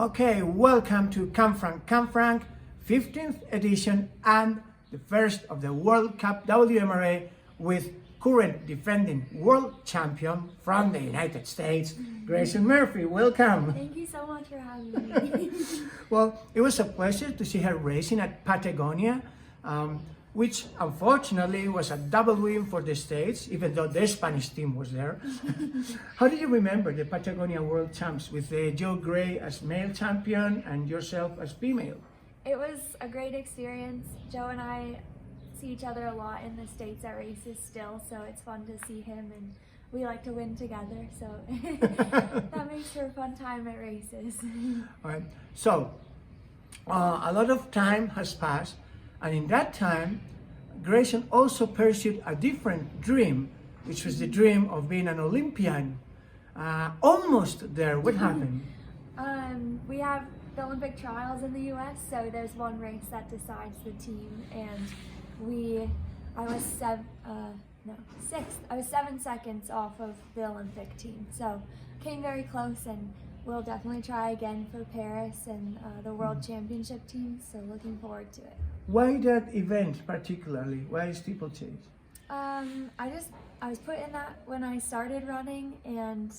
Okay, welcome to Come Frank, 15th edition and the first of the World Cup WMRA with current defending world champion from the United States, Grayson Murphy. Welcome. Thank you so much for having me. Well, it was a pleasure to see her racing at Patagonia, which unfortunately was a double win for the States, even though the Spanish team was there. How do you remember the Patagonia World Champs with Joe Gray as male champion and yourself as female? It was a great experience. Joe and I see each other a lot in the States at races still, so it's fun to see him, and we like to win together, so that makes for a fun time at races. All right. So, a lot of time has passed, and in that time, Grayson also pursued a different dream, which was the dream of being an Olympian. Almost there. What happened? We have the Olympic trials in the US, so there's one race that decides the team, and I was 7 seconds off of the Olympic team, so came very close, and we'll definitely try again for Paris and the World Championship team, so looking forward to it. Why that event particularly? Why steeplechase? I was put in that when I started running, and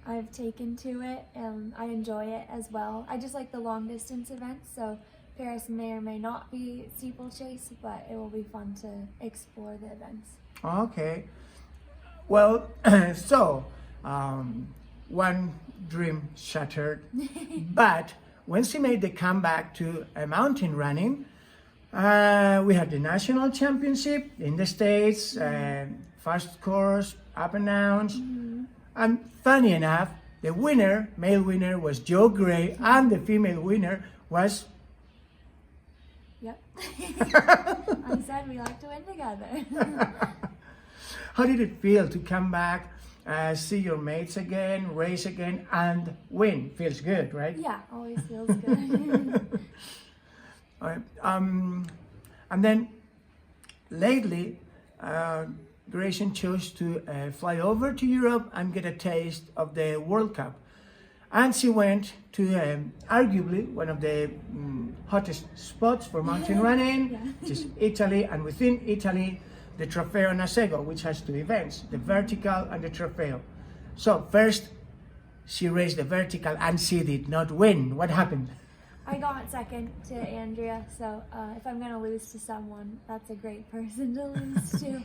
I've taken to it, and I enjoy it as well. I just like the long distance events, so Paris may or may not be steeplechase, but it will be fun to explore the events. Okay. Well, so one dream shattered, but when she made the comeback to mountain running, we had the national championship in the States, fast course, up and downs, and funny enough, the winner, male winner, was Joe Gray, and the female winner was... Yep. I said we like to win together. How did it feel to come back, see your mates again, race again, and win? Feels good, right? Yeah, always feels good. All right. And then lately, Grayson chose to fly over to Europe and get a taste of the World Cup. And she went to arguably one of the hottest spots for mountain running, which is Italy, and within Italy, the Trofeo Nasego, which has two events, the vertical and the Trofeo. So first, she raced the vertical and she did not win. What happened? I got second to Andrea, so if I'm going to lose to someone, that's a great person to lose to.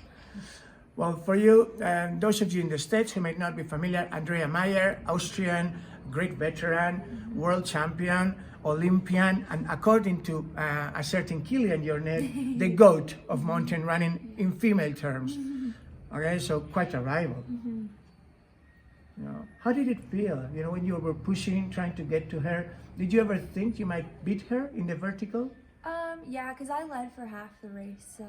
Well, for you, those of you in the States who may not be familiar, Andrea Mayer, Austrian, great veteran, world champion, Olympian, and according to a certain Kilian Jornet, the GOAT of mountain running in female terms. Okay, so quite a rival. You know, how did it feel? You know, when you were pushing, trying to get to her, did you ever think you might beat her in the vertical? Yeah, because I led for half the race, so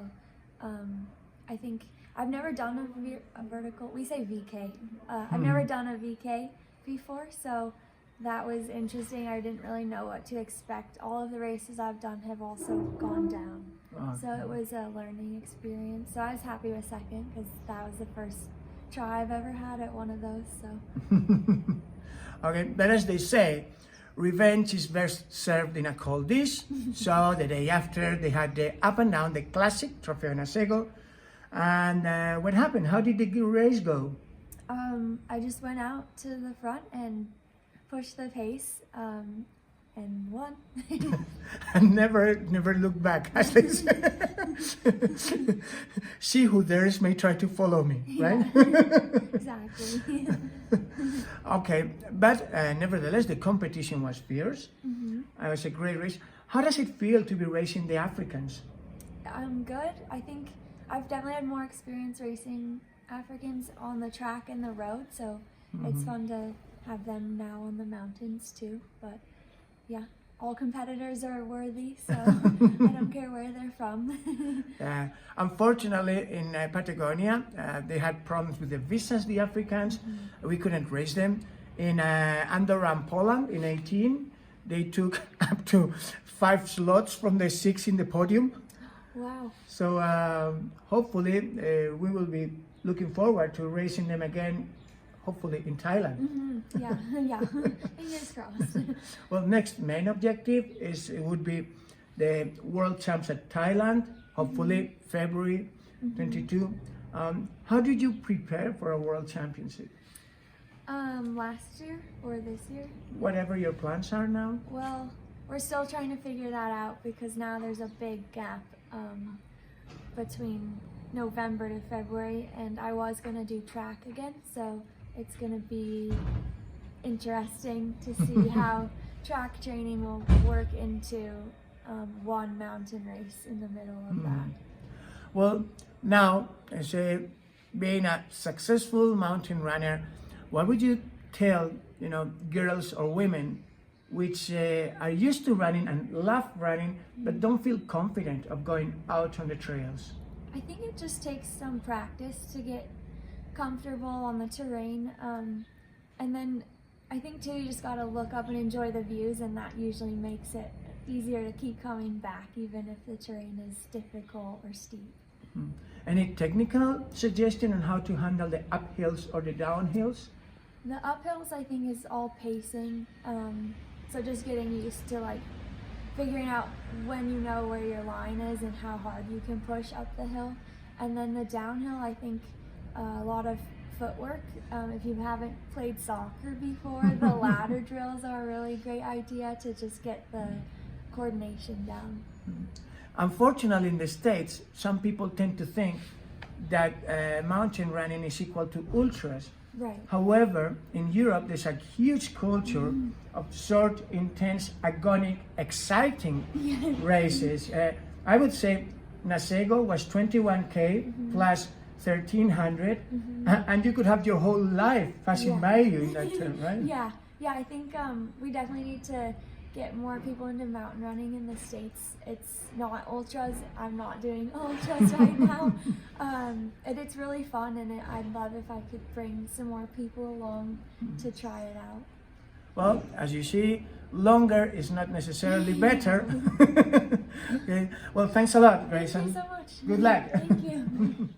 I think I've never done a vertical. We say VK. I've never done a VK before, so that was interesting. I didn't really know what to expect. All of the races I've done have also gone down, so it was a learning experience. So I was happy with second because that was the first try I've ever had at one of those. So. Okay, but as they say, revenge is best served in a cold dish. So the day after, they had the up and down, the classic Trofeo Nasego. And what happened? How did the race go? I just went out to the front and pushed the pace and won. And never look back, as they say. She who dares may try to follow me, right? Exactly. Okay, but nevertheless, the competition was fierce. It was a great race. How does it feel to be racing the Africans? Good. I think I've definitely had more experience racing Africans on the track and the road, so it's fun to have them now on the mountains too. But yeah, all competitors are worthy, so I don't care where they're from. Unfortunately, in Patagonia, they had problems with the visas, the Africans. We couldn't race them. In Andorra and Poland in 2018, they took up to 5 slots from the 6 in the podium. Wow. So hopefully we will be looking forward to racing them again, hopefully in Thailand. Yeah, yeah. Fingers crossed. Well, next main objective would be the World Champs at Thailand, hopefully February 22. How did you prepare for a World Championship? Last year or this year? Whatever your plans are now? Well, we're still trying to figure that out because now there's a big gap between November to February, and I was gonna do track again, so it's gonna be interesting to see how track training will work into one mountain race in the middle of that. Well, now, as being a successful mountain runner, what would you tell, girls or women which are used to running and love running, but don't feel confident of going out on the trails? I think it just takes some practice to get comfortable on the terrain. And then I think too, you just gotta look up and enjoy the views, and that usually makes it easier to keep coming back even if the terrain is difficult or steep. Any technical suggestion on how to handle the uphills or the downhills? The uphills I think is all pacing. So just getting used to figuring out when you know where your line is and how hard you can push up the hill. And then the downhill, I think a lot of footwork. If you haven't played soccer before, the ladder drills are a really great idea to just get the coordination down. Unfortunately, in the States, some people tend to think that mountain running is equal to ultras. Right. However, in Europe, there's a huge culture of short, intense, agonic, exciting races. I would say Nasego was 21K plus 1,300, and you could have your whole life passing by you in that term, right? Yeah, I think we definitely need to get more people into mountain running in the States. It's not ultras. I'm not doing ultras right now. And it's really fun, and I'd love if I could bring some more people along to try it out. Well, as you see, longer is not necessarily better. Okay. Well, thanks a lot, Grayson. Thank you so much. Good luck. Thank you.